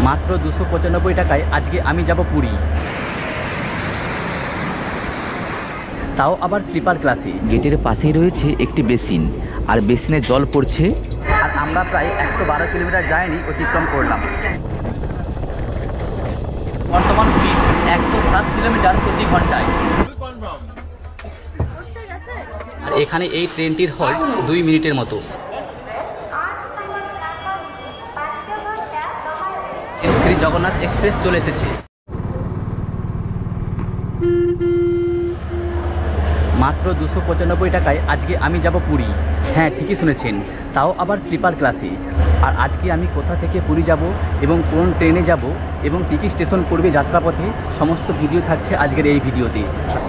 মাত্র 295 টাকায় আজকে আমি যাব পুরী, তাও আবার স্লিপার ক্লাসে। গেটের পাশেই রয়েছে একটি বেসিন, আর বেসিনে জল পড়ছে। আর আমরা প্রায় 112 কিলোমিটার জার্নি অতিক্রম করলাম। বর্তমান স্পিড 107 কিলোমিটার প্রতি ঘন্টায়। আর এখানে এই ট্রেনটির হল্ট 2 মিনিটের মতো। শ্রী জগন্নাথ এক্সপ্রেস চলে এসেছে। মাত্র 295 টাকায় আজকে আমি যাব পুরী। হ্যাঁ, ঠিকই শুনেছেন, তাও আবার স্লিপার ক্লাসে। আর আজকে আমি কোথা থেকে পুরী যাব এবং কোন ট্রেনে যাব এবং কী কী স্টেশন পড়বে যাত্রাপথে, সমস্ত ভিডিও থাকছে আজকের এই ভিডিওতে।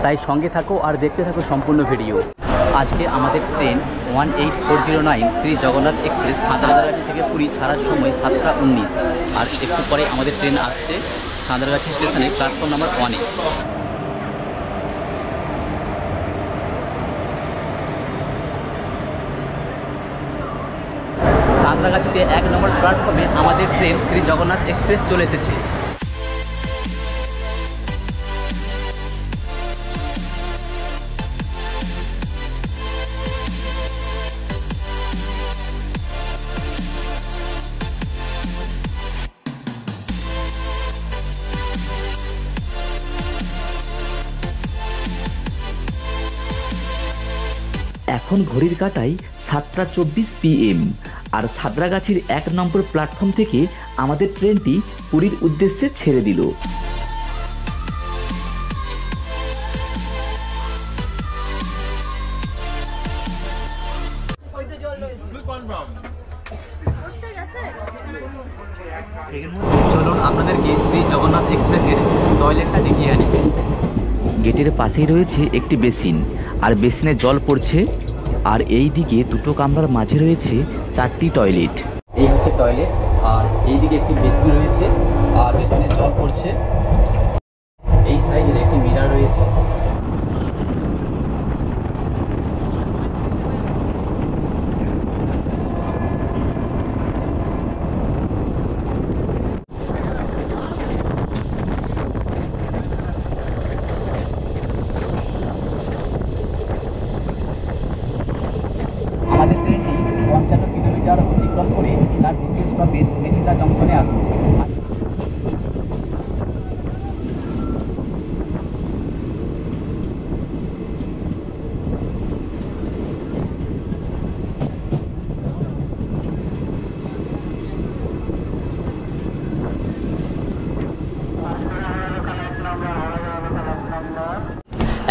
তাই সঙ্গে থাকো আর দেখতে থাকো সম্পূর্ণ ভিডিও। আজকে আমাদের ট্রেন 18409 শ্রী জগন্নাথ এক্সপ্রেস সাঁতরাগাছি থেকে পুরী ছাড়ার সময় 7:19। আর একটু পরে আমাদের ট্রেন আসছে সাঁতরাগাছি স্টেশনে প্ল্যাটফর্ম নাম্বার 1-এ। সাঁতরাগাছিতে 1 নম্বর প্ল্যাটফর্মে আমাদের ট্রেন শ্রী জগন্নাথ এক্সপ্রেস চলে এসেছে। এখন ঘড়ির কাঁটায় 7:24 PM, আর সাঁতরাগাছির 1 নম্বর প্ল্যাটফর্ম থেকে আমাদের ট্রেনটি পুরীর উদ্দেশ্যে ছেড়ে দিল। চলুন আপনাদেরকে শ্রী জগন্নাথ এক্সপ্রেসের টয়লেটটা দেখিয়ে আনি। গেটের পাশেই রয়েছে একটি বেসিন, আর বেসিনে জল পড়ছে। আর এই দিকে দুটো কামরার মাঝে রয়েছে 4টি টয়লেট। এই হচ্ছে টয়লেট, আর এই দিকে একটি বেসিন রয়েছে আর বেসিনে জল পড়ছে। এই সাইজের একটি মিরার রয়েছে। আমাদের ট্রেনটি 55 কিলোমিটার অতিক্রম করে তার দ্বিতীয় স্টপেজ মেচিদা জংশনে আসবে।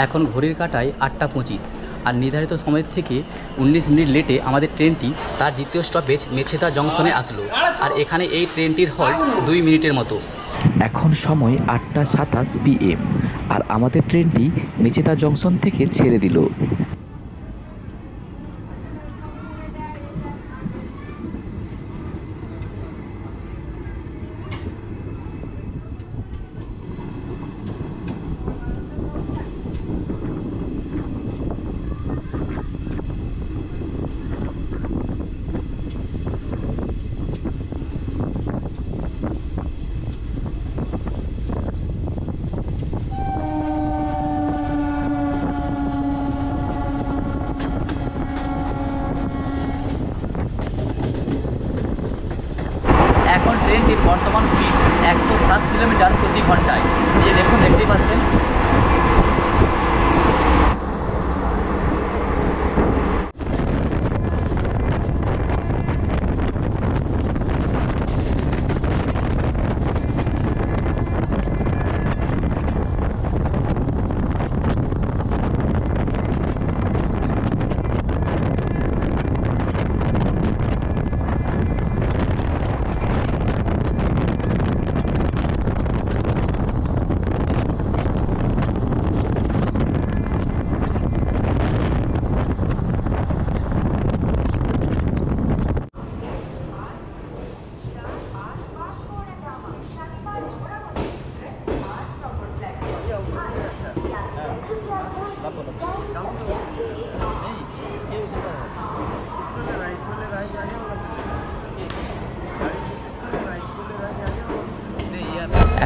এখন ঘড়ির কাঁটায় 8:25, আর নির্ধারিত সময়ের থেকে 19 মিনিট লেটে আমাদের ট্রেনটি তার দ্বিতীয় স্টপেজ মেছেদা জংশনে আসলো। আর এখানে এই ট্রেনটির হল্ট 2 মিনিটের মতো। এখন সময় 8:27 PM, আর আমাদের ট্রেনটি মেচেদা জংশন থেকে ছেড়ে দিল। এখন ট্রেনটির বর্তমান স্পিড 107 কিলোমিটার প্রতি ঘন্টায়। এই দেখুন, দেখতেই পাচ্ছেন।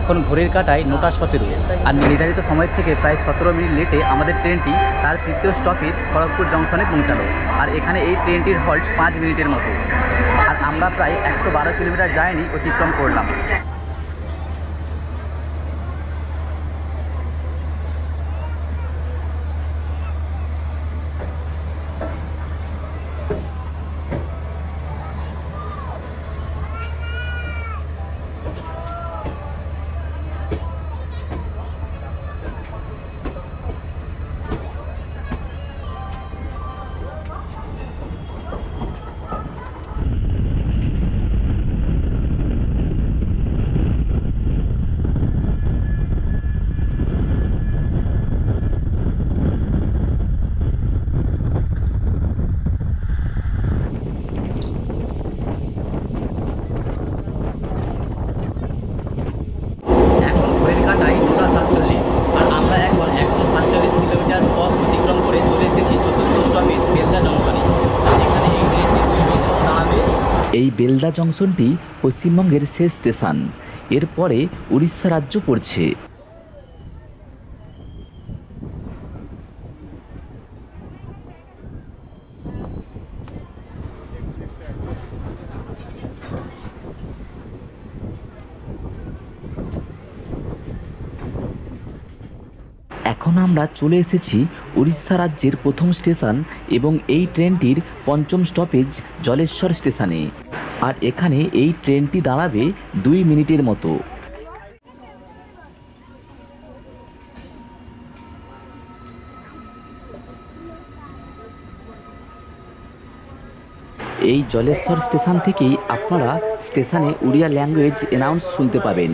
এখন ঘড়ির কাঁটায় 9:17 আর নির্ধারিত সময় থেকে প্রায় 17 মিনিট লেটে আমাদের ট্রেনটি তার তৃতীয় স্টপেজ খড়গপুর জংশনে পৌঁছালো। আর এখানে এই ট্রেনটির হল্ট 5 মিনিটের মতো। আর আমরা প্রায় 112 কিলোমিটার জার্নি অতিক্রম করলাম। এই বেলদা জংশনটি পশ্চিমবঙ্গের শেষ স্টেশন। এরপরে উড়িষ্যা রাজ্য পড়ছে। এখন আমরা চলে এসেছি উড়িষ্যা রাজ্যের প্রথম স্টেশন এবং এই ট্রেনটির পঞ্চম স্টপেজ জলেশ্বর স্টেশনে। আর এখানে এই ট্রেনটি দাঁড়াবে 2 মিনিটের মতো। এই জলেশ্বর স্টেশন থেকেই আপনারা স্টেশনে উড়িয়া ল্যাঙ্গুয়েজ অ্যানাউন্স শুনতে পাবেন।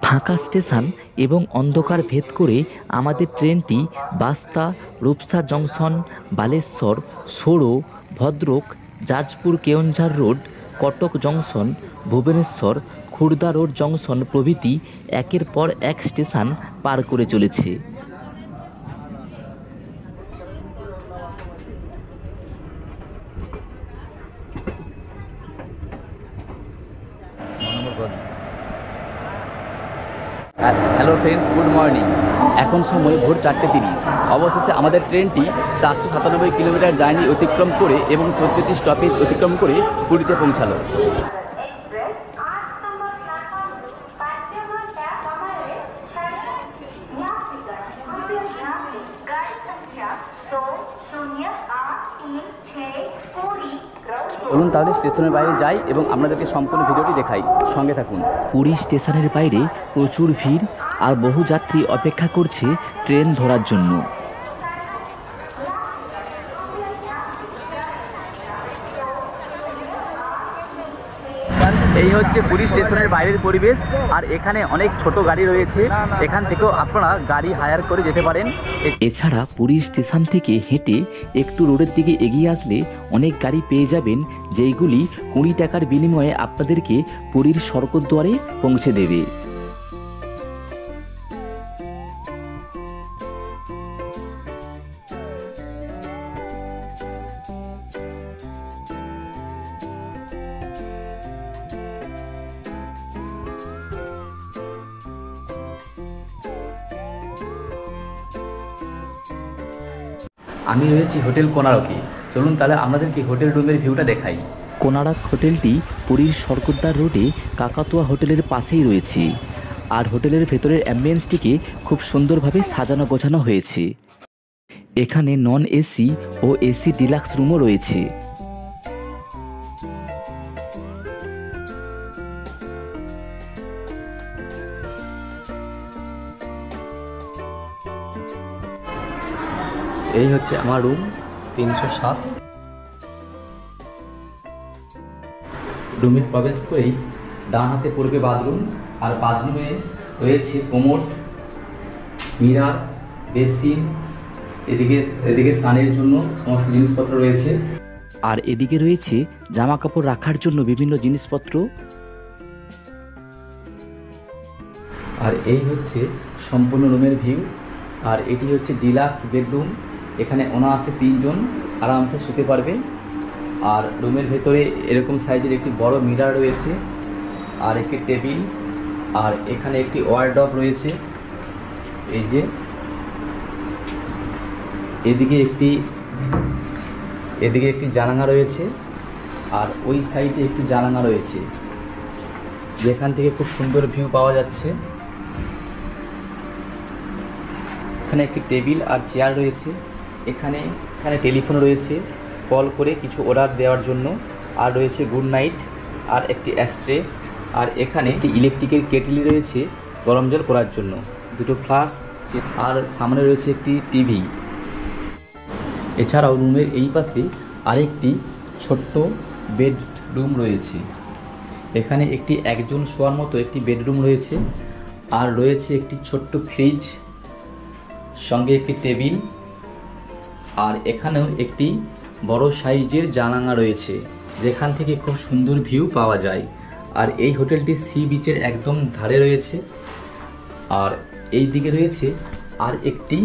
ফাঁকা স্টেশন এবং অন্ধকার ভেদ করে আমাদের ট্রেনটি Basta, Rupsa junction, Baleshwar, Soro, Bhadrak, Jajpur Keonjhar road, Cuttack junction, Bhubaneswar, Khurda road junction প্রভৃতি একের পর এক স্টেশন পার করে চলেছে। Hello friends, good morning. এখন সময় ভোর 4:30। অবশেষে আমাদের ট্রেনটি 497 কিলোমিটার জার্নি অতিক্রম করে এবং 14টি স্টপেজ অতিক্রম করে পুরীতে পৌঁছালো। বলুন তাহলে স্টেশনের বাইরে যাই এবং আপনাদেরকে সম্পূর্ণ ভিডিওটি দেখাই, সঙ্গে থাকুন। পুরী স্টেশনের বাইরে প্রচুর ভিড় আর বহু যাত্রী অপেক্ষা করছে ট্রেন ধরার জন্য। এই হচ্ছে পুরী স্টেশনের বাইরের পরিবেশ। আর এখানে অনেক ছোট গাড়ি রয়েছে, এখান থেকেও আপনারা গাড়ি হায়ার করে যেতে পারেন। এছাড়া পুরী স্টেশন থেকে হেঁটে একটু রোডের দিকে এগিয়ে আসলে অনেক গাড়ি পেয়ে যাবেন, যেইগুলি 20 টাকার বিনিময়ে আপনাদেরকে পুরীর স্বর্গদ্বারে পৌঁছে দেবে। আমি রয়েছি হোটেল কোনারকে। চলুন তাহলে আপনাদেরকে হোটেল রুমের ভিউটা দেখাই। কোনারক হোটেলটি পুরীর স্বর্গদ্বার রোডে কাকাতুয়া হোটেলের পাশেই রয়েছে। আর হোটেলের ভেতরের অ্যাম্বিয়েন্সটিকে খুব সুন্দরভাবে সাজানো গোছানো হয়েছে। এখানে নন এসি ও এসি ডিলাক্স রুমও রয়েছে। এই হচ্ছে আমার রুম 307। রুমে প্রবেশ করেই ডান হাতে পড়বে বাথরুম। আর বাথরুমে রয়েছে কোমোড, মিরার, বেসিন, এদিকে স্নানের জন্য সমস্ত জিনিসপত্র রয়েছে। আর এদিকে রয়েছে জামা কাপড় রাখার জন্য বিভিন্ন জিনিসপত্র। আর এই হচ্ছে সম্পূর্ণ রুমের ভিউ। আর এটি হচ্ছে ডিলাক্স বেডরুম। এখানে অনায়াসে 3 জন আরামসে শুতে পারবে। আর রুমের ভেতরে এরকম সাইজের একটি বড় মিরর রয়েছে, আর একটি টেবিল, আর এখানে একটি ওয়ার্ডরোব রয়েছে। এই যে এদিকে একটি জানালা রয়েছে, আর ওই সাইডে একটি জানালা রয়েছে, যেখান থেকে খুব সুন্দর ভিউ পাওয়া যাচ্ছে। এখানে একটি টেবিল আর চেয়ার রয়েছে। এখানে টেলিফোন রয়েছে কল করে কিছু অর্ডার দেওয়ার জন্য, আর রয়েছে গুড নাইট আর একটি অ্যাস্ট্রে। আর এখানে একটি ইলেকট্রিকের কেটলি রয়েছে গরম জল করার জন্য, 2টো ফ্লাস্ক, আর সামনে রয়েছে একটি টিভি। এছাড়াও রুমের এই পাশে আরেকটি ছোট্ট বেডরুম রয়েছে। এখানে একজন শোয়ার মতো একটি বেডরুম রয়েছে, আর রয়েছে একটি ছোট্ট ফ্রিজ, সঙ্গে একটি টেবিল, আর এখানেও একটি বড় সাইজের জানালা রয়েছে, যেখান থেকে খুব সুন্দর ভিউ পাওয়া যায়। আর এই হোটেলটি সি বিচের একদম ধারে রয়েছে। আর এই দিকে রয়েছে আর একটি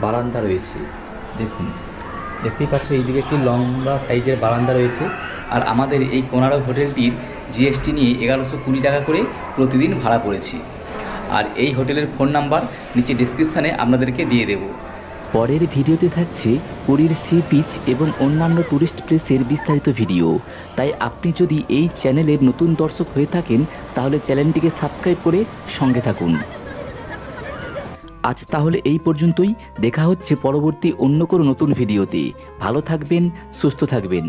বারান্দা রয়েছে। দেখতেই পাচ্ছ এইদিকে একটি লম্বা সাইজের বারান্দা রয়েছে। আর আমাদের এই কোনারক হোটেলটির জিএসটি নিয়ে 1120 টাকা করে প্রতিদিন ভাড়া পড়েছে। আর এই হোটেলের ফোন নাম্বার নিচে ডিসক্রিপশানে আপনাদেরকে দিয়ে দেব। পরের ভিডিওতে থাকছে পুরীর সি বিচ এবং অন্যান্য টুরিস্ট প্লেসের বিস্তারিত ভিডিও। তাই আপনি যদি এই চ্যানেলের নতুন দর্শক হয়ে থাকেন তাহলে চ্যানেলটিকে সাবস্ক্রাইব করে সঙ্গে থাকুন। আজ তাহলে এই পর্যন্তই। দেখা হচ্ছে পরবর্তী অন্য কোনো নতুন ভিডিওতে। ভালো থাকবেন, সুস্থ থাকবেন।